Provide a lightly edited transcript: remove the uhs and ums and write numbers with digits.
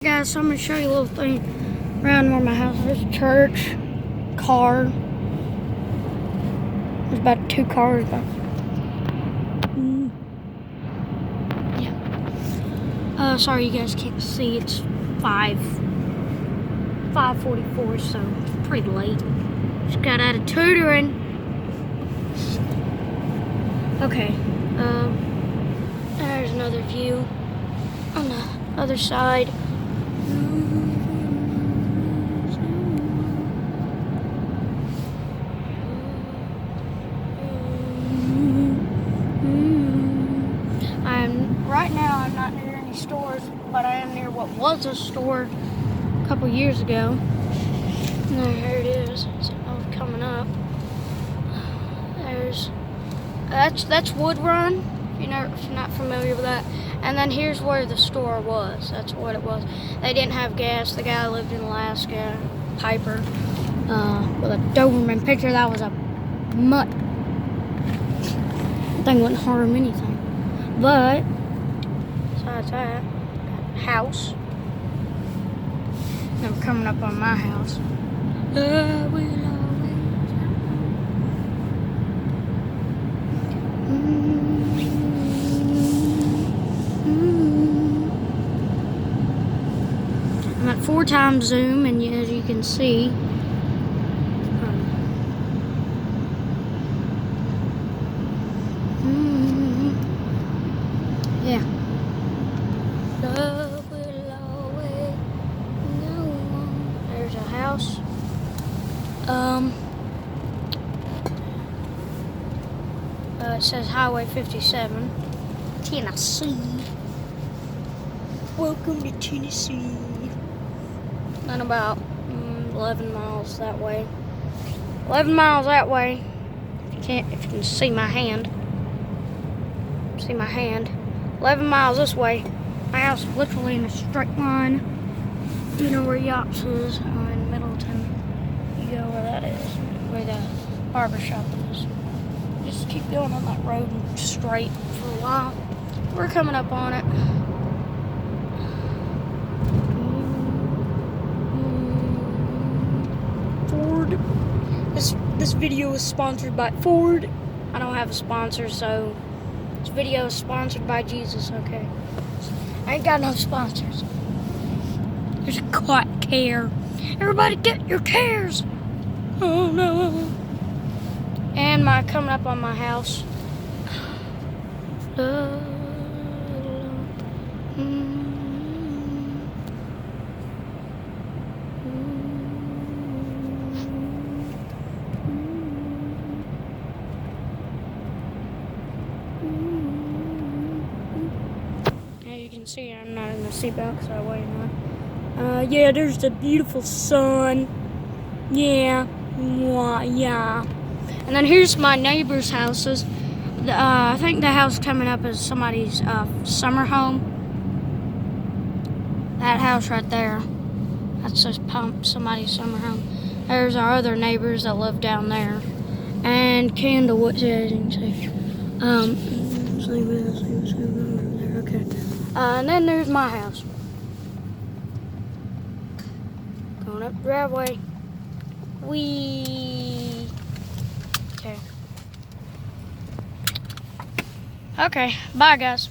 Guys, so I'm going to show you a little thing around where my house is. There's a church, car. There's about 2 cars. Yeah. Sorry you guys can't see. It's 5:44, so it's pretty late. Just got out of tutoring. Okay. There's another view on the other side. Right now I'm not near any stores, but I am near what was a store a couple years ago. And there it is. It's coming up. That's Wood Run. If you're not familiar with that. And then here's where the store was. That's what it was. They didn't have gas. The guy lived in Alaska, Piper, with a Doberman picture. That was a mutt. That thing wouldn't harm anything. But besides that, house. Now we're coming up on my house. I'm at 4 times zoom, and as you can see, yeah. Love will always go on. There's a house. It says Highway 57, Tennessee. Welcome to Tennessee. And about 11 miles that way. 11 miles that way. If you can see my hand. See my hand. 11 miles this way. My house is literally in a straight line. You know where Yachts is, in Middleton. You go where that is, where the barber shop is. Just keep going on that road straight for a while. We're coming up on it. Ford. This video is sponsored by Ford. I don't have a sponsor, so this video is sponsored by Jesus, okay? I ain't got no sponsors. There's a cat care. Everybody get your cares. Oh no. And coming up on my house. You can see I'm not in the seatbelt, so I weigh not. Yeah, there's the beautiful sun. Yeah, yeah. And then here's my neighbor's houses. I think the house coming up is somebody's summer home. That house right there. That's just somebody's summer home. There's our other neighbors that live down there. And Candlewood, as you can see. Okay. And then there's my house. Going up the driveway. Okay. Okay, bye guys.